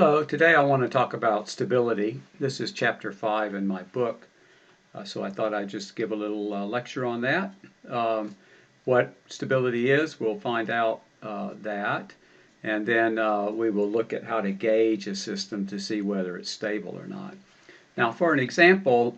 Hello, today I want to talk about stability. This is chapter 5 in my book, so I thought I'd just give a little lecture on that. What stability is, we'll find out that, and then we will look at how to gauge a system to see whether it's stable or not. Now, for an example,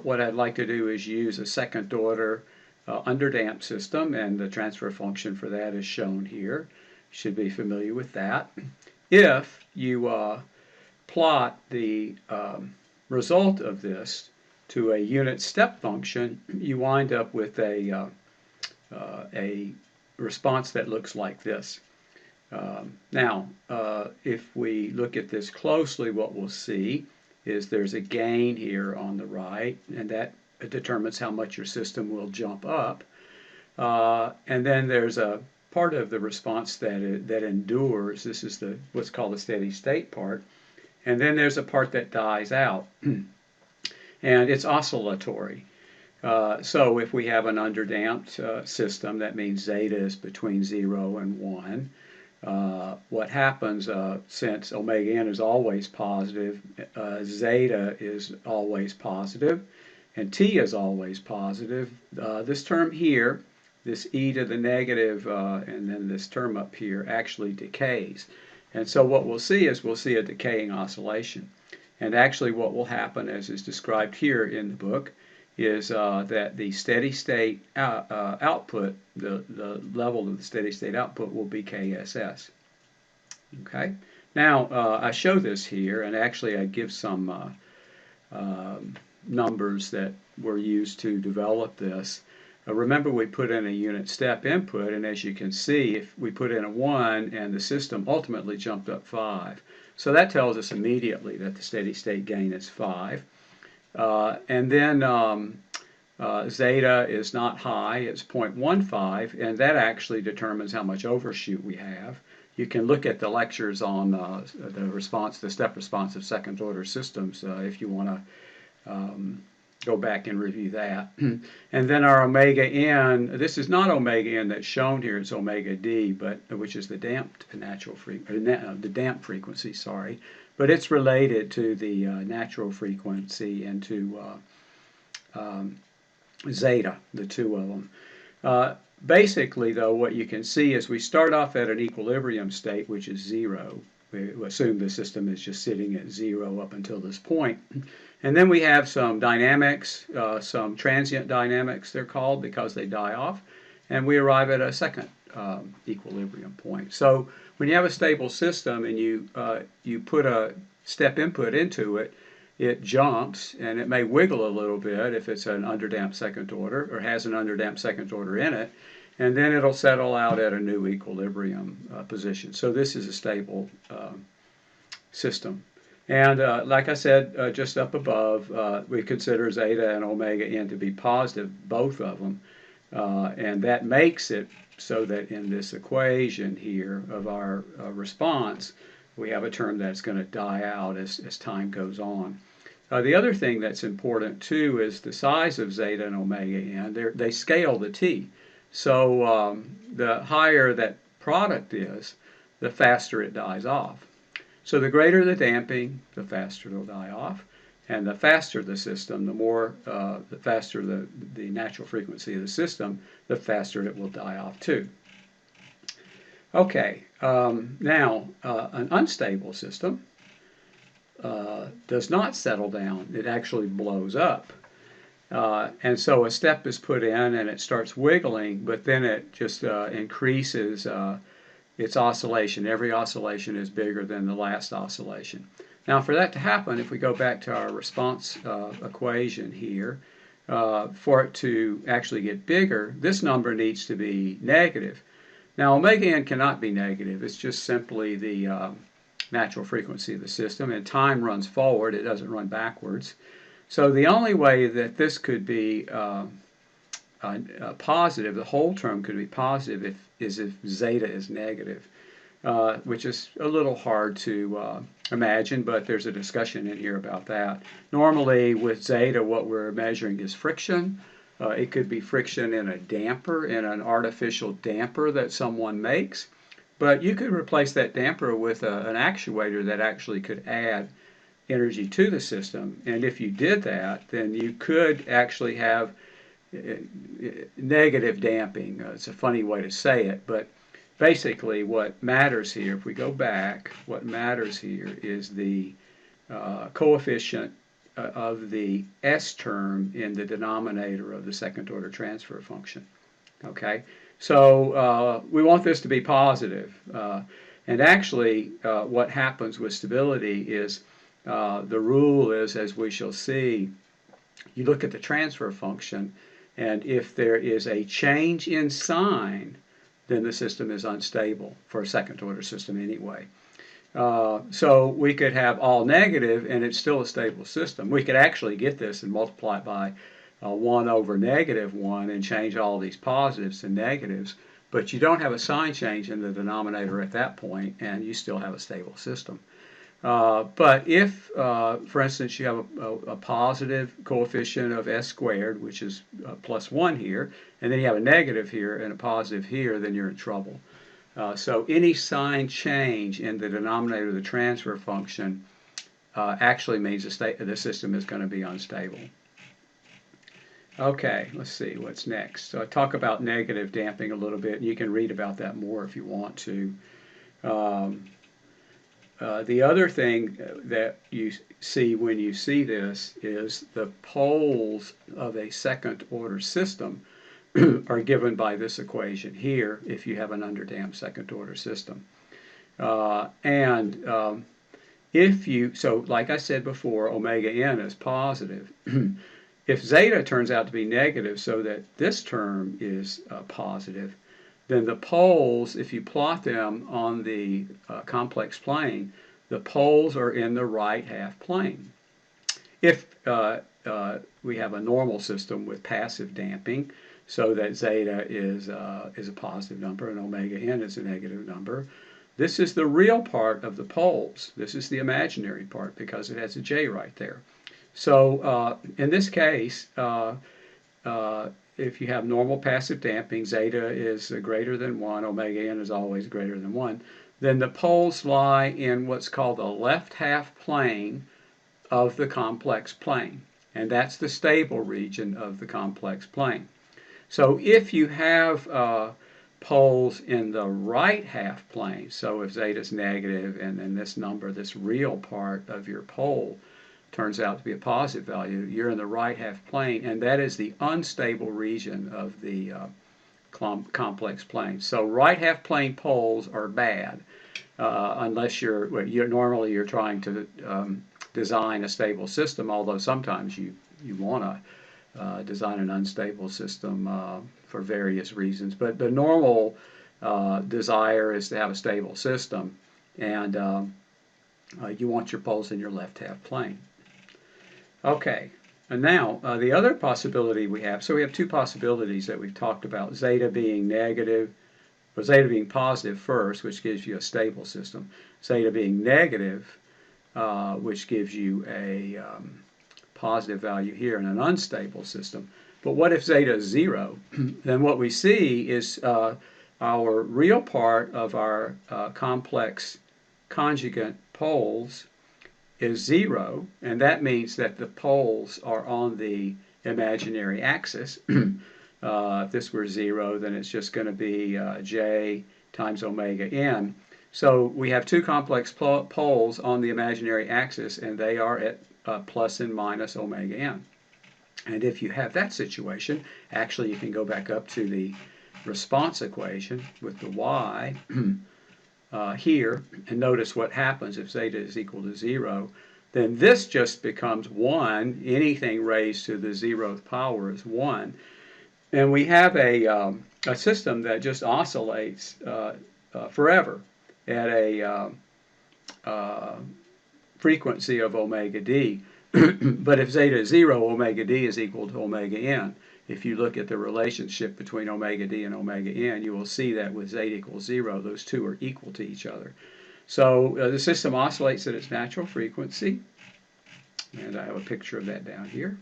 what I'd like to do is use a second order underdamped system, and the transfer function for that is shown here. You should be familiar with that. If you plot the result of this to a unit step function, you wind up with a response that looks like this. Now, if we look at this closely, what we'll see is there's a gain here on the right, and that determines how much your system will jump up. And then there's a part of the response that endures. This is what's called the steady state part. And then there's a part that dies out. And it's oscillatory. So if we have an underdamped system, that means zeta is between 0 and 1. What happens, since omega n is always positive, zeta is always positive, and t is always positive. This term here, this e to the negative, and then this term up here actually decays. And so what we'll see is we'll see a decaying oscillation. And actually what will happen, as is described here in the book, is that the steady state output, the level of the steady state output will be KSS. Okay? Now, I show this here, and actually I give some numbers that were used to develop this. Remember, we put in a unit step input, and as you can see, if we put in a 1 and the system ultimately jumped up 5. So that tells us immediately that the steady state gain is 5. And then zeta is not high, it's 0.15, and that actually determines how much overshoot we have. You can look at the lectures on the step response of second order systems if you want to go back and review that. And then our omega n, this is not omega n that's shown here, it's omega d, but which is the damped the damped frequency, sorry, but it's related to the natural frequency and to zeta, the two of them. Basically, though, what you can see is we start off at an equilibrium state, which is 0. We assume the system is just sitting at 0 up until this point. And then we have some dynamics, some transient dynamics they're called because they die off, and we arrive at a second equilibrium point. So when you have a stable system and you put a step input into it, it jumps, and it may wiggle a little bit if it's an underdamped second order or has an underdamped second order in it, and then it'll settle out at a new equilibrium position. So this is a stable system. And like I said, just up above, we consider zeta and omega n to be positive, both of them. And that makes it so that in this equation here of our response, we have a term that's going to die out as time goes on. The other thing that's important, too, is the size of zeta and omega n. They scale the t. So the higher that product is, the faster it dies off. So the greater the damping, the faster it'll die off, and the faster the system, the faster the natural frequency of the system, the faster it will die off too. Okay, now an unstable system does not settle down. It actually blows up. And so a step is put in and it starts wiggling, but then it just increases its oscillation. Every oscillation is bigger than the last oscillation. Now, for that to happen, if we go back to our response equation here, for it to actually get bigger, this number needs to be negative. Now, omega n cannot be negative. It's just simply the natural frequency of the system, and time runs forward. It doesn't run backwards. So the only way that this could be positive, the whole term could be positive, if zeta is negative, which is a little hard to imagine, but there's a discussion in here about that. Normally with zeta, what we're measuring is friction. It could be friction in a damper, in an artificial damper that someone makes. But you could replace that damper with an actuator that actually could add energy to the system. And if you did that, then you could actually have negative damping. It's a funny way to say it, but basically what matters here, if we go back, what matters here is the coefficient of the S term in the denominator of the second order transfer function. Okay, so we want this to be positive. And actually what happens with stability is the rule is, as we shall see, you look at the transfer function, and if there is a change in sign, then the system is unstable for a second order system anyway. So we could have all negative and it's still a stable system. We could actually get this and multiply it by 1 over -1 and change all these positives to negatives, but you don't have a sign change in the denominator at that point and you still have a stable system. But if, for instance, you have a positive coefficient of S squared, which is +1 here, and then you have a negative here and a positive here, then you're in trouble. So any sign change in the denominator of the transfer function actually means the system is going to be unstable. Okay, let's see what's next. So I talk about negative damping a little bit, and you can read about that more if you want to. The other thing that you see when you see this is the poles of a second order system are given by this equation here if you have an underdamped second order system. So like I said before, omega n is positive. If zeta turns out to be negative so that this term is positive, then the poles, if you plot them on the complex plane, the poles are in the right half plane. If we have a normal system with passive damping, so that zeta is a positive number and omega n is a negative number, this is the real part of the poles. This is the imaginary part because it has a j right there. So in this case, if you have normal passive damping, zeta is greater than 1, omega n is always greater than 1, then the poles lie in what's called the left half plane of the complex plane. And that's the stable region of the complex plane. So if you have poles in the right half plane, so if zeta is negative and then this number, this real part of your pole, turns out to be a positive value, you're in the right half plane, and that is the unstable region of the complex plane. So right half plane poles are bad unless normally you're trying to design a stable system, although sometimes you want to design an unstable system for various reasons. But the normal desire is to have a stable system, and you want your poles in your left half plane. Okay, and now the other possibility we have, so we have two possibilities that we've talked about, zeta being negative, or zeta being positive first, which gives you a stable system, zeta being negative, which gives you a positive value here in an unstable system. But what if zeta is 0? Then what we see is our real part of our complex conjugate poles is 0, and that means that the poles are on the imaginary axis. If this were 0, then it's just going to be j times omega n. So we have two complex poles on the imaginary axis, and they are at plus and minus omega n. And if you have that situation, actually you can go back up to the response equation with the y here, and notice what happens if zeta is equal to 0. Then this just becomes 1. Anything raised to the 0th power is 1. And we have a system that just oscillates forever at a frequency of omega d. But if zeta is 0, omega d is equal to omega n. If you look at the relationship between omega d and omega n, you will see that with zeta equals 0, those two are equal to each other. So the system oscillates at its natural frequency, and I have a picture of that down here.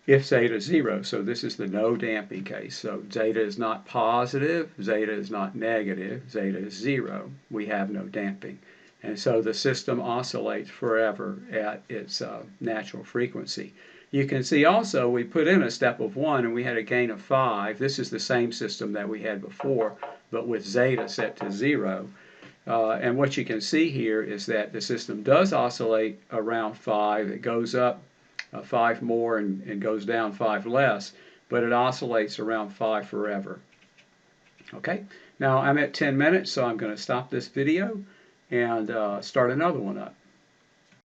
if zeta is 0. So this is the no damping case. So zeta is not positive, zeta is not negative, zeta is 0. We have no damping. And so the system oscillates forever at its natural frequency. You can see also we put in a step of 1 and we had a gain of 5. This is the same system that we had before, but with zeta set to 0. And what you can see here is that the system does oscillate around 5. It goes up 5 more and goes down 5 less, but it oscillates around 5 forever. Okay, now I'm at 10 minutes, so I'm going to stop this video and start another one up.